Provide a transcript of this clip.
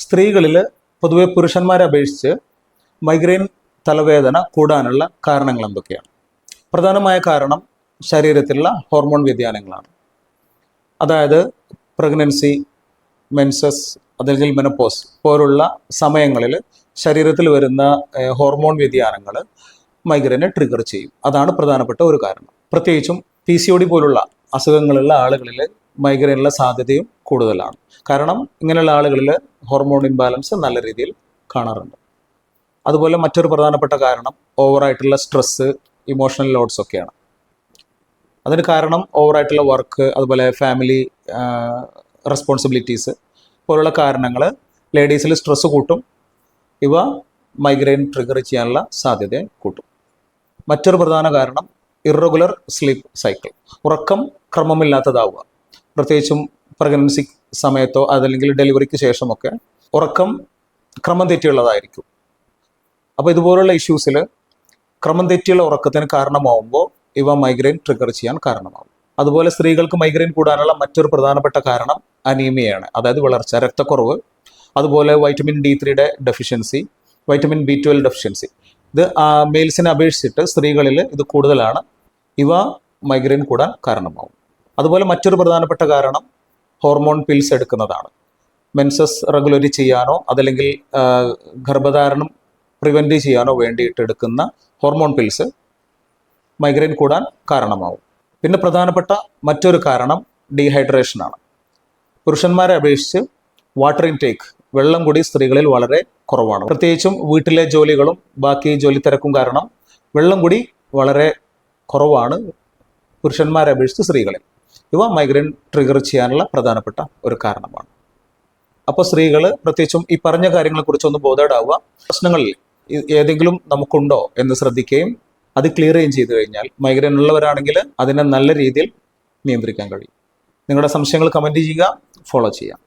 സ്ത്രീകളിൽ പൊതുവെ പുരുഷന്മാരെ അപേക്ഷിച്ച് മൈഗ്രെയിൻ തലവേദന കൂടാനുള്ള കാരണങ്ങൾ എന്തൊക്കെയാണ്? പ്രധാനമായ കാരണം ശരീരത്തിലുള്ള ഹോർമോൺ വ്യതിയാനങ്ങളാണ്. അതായത് പ്രഗ്നൻസി, മെൻസസ് അല്ലെങ്കിൽ മെനപ്പോസ് പോലുള്ള സമയങ്ങളിൽ ശരീരത്തിൽ വരുന്ന ഹോർമോൺ വ്യതിയാനങ്ങൾ മൈഗ്രെയിനെ ട്രിഗർ ചെയ്യും. അതാണ് പ്രധാനപ്പെട്ട ഒരു കാരണം. പ്രത്യേകിച്ചും PCOD പോലുള്ള അസുഖങ്ങളുള്ള ആളുകളിൽ മൈഗ്രെയിനുള്ള സാധ്യതയും കൂടുതലാണ്. കാരണം ഇങ്ങനെയുള്ള ആളുകളിൽ ഹോർമോൺ ഇംബാലൻസ് നല്ല രീതിയിൽ കാണാറുണ്ട്. അതുപോലെ മറ്റൊരു പ്രധാനപ്പെട്ട കാരണം ഓവറായിട്ടുള്ള സ്ട്രെസ്സ്, ഇമോഷണൽ ലോഡ്സ് ഒക്കെയാണ്. അതിന് കാരണം ഓവറായിട്ടുള്ള വർക്ക്, അതുപോലെ ഫാമിലി റെസ്പോൺസിബിലിറ്റീസ് പോലുള്ള കാരണങ്ങൾ ലേഡീസിൽ സ്ട്രെസ്സ് കൂട്ടും. ഇവ മൈഗ്രെയിൻ ട്രിഗർ ചെയ്യാനുള്ള സാധ്യതയെ കൂട്ടും. മറ്റൊരു പ്രധാന കാരണം ഇറഗുലർ സ്ലീപ്പ് സൈക്കിൾ, ഉറക്കം ക്രമമില്ലാത്തതാവുക. പ്രത്യേകിച്ചും പ്രഗ്നൻസി സമയത്തോ അതല്ലെങ്കിൽ ഡെലിവറിക്ക് ശേഷമൊക്കെ ഉറക്കം ക്രമം തെറ്റിയുള്ളതായിരിക്കും. അപ്പോൾ ഇതുപോലുള്ള ഇഷ്യൂസിൽ ക്രമം തെറ്റിയുള്ള ഉറക്കത്തിന് കാരണമാവുമ്പോൾ ഇവ മൈഗ്രെയിൻ ട്രിഗർ ചെയ്യാൻ കാരണമാകും. അതുപോലെ സ്ത്രീകൾക്ക് മൈഗ്രെയിൻ കൂടാനുള്ള മറ്റൊരു പ്രധാനപ്പെട്ട കാരണം അനീമിയയാണ്, അതായത് വളർച്ച, രക്തക്കുറവ്. അതുപോലെ vitamin D3 deficiency, vitamin B12 deficiency. ഇത് മെയിൽസിനെ അപേക്ഷിച്ചിട്ട് സ്ത്രീകളിൽ ഇത് കൂടുതലാണ്. ഇവ മൈഗ്രെയിൻ കൂടാൻ കാരണമാകും. അതുപോലെ മറ്റൊരു പ്രധാനപ്പെട്ട കാരണം ഹോർമോൺ പിൽസ് എടുക്കുന്നതാണ്. മെൻസസ് റെഗുലറി ചെയ്യാനോ അതല്ലെങ്കിൽ ഗർഭധാരണം പ്രിവെൻറ്റ് ചെയ്യാനോ വേണ്ടിയിട്ട് എടുക്കുന്ന ഹോർമോൺ പിൽസ് മൈഗ്രെയിൻ കൂടാൻ കാരണമാവും. പിന്നെ പ്രധാനപ്പെട്ട മറ്റൊരു കാരണം ഡീഹൈഡ്രേഷനാണ്. പുരുഷന്മാരെ അപേക്ഷിച്ച് വാട്ടർ ഇൻടേക്ക്, വെള്ളം കൂടി സ്ത്രീകളിൽ വളരെ കുറവാണ്. പ്രത്യേകിച്ചും വീട്ടിലെ ജോലികളും ബാക്കി ജോലി തിരക്കും കാരണം വെള്ളം കൂടി വളരെ കുറവാണ് പുരുഷന്മാരെ അപേക്ഷിച്ച് സ്ത്രീകളിൽ. ഇവ മൈഗ്രെയിൻ ട്രിഗർ ചെയ്യാനുള്ള പ്രധാനപ്പെട്ട ഒരു കാരണമാണ്. അപ്പോൾ സ്ത്രീകൾ പ്രത്യേകിച്ചും ഈ പറഞ്ഞ കാര്യങ്ങളെക്കുറിച്ചൊന്ന് ബോധേഡാവുക. പ്രശ്നങ്ങളിൽ ഏതെങ്കിലും നമുക്കുണ്ടോ എന്ന് ശ്രദ്ധിക്കുകയും അത് ക്ലിയർ ചെയ്യുകയും ചെയ്തു കഴിഞ്ഞാൽ മൈഗ്രെയിൻ ഉള്ളവരാണെങ്കിൽ അതിനെ നല്ല രീതിയിൽ നിയന്ത്രിക്കാൻ കഴിയും. നിങ്ങളുടെ സംശയങ്ങൾ കമൻറ്റ് ചെയ്യുക, ഫോളോ ചെയ്യുക.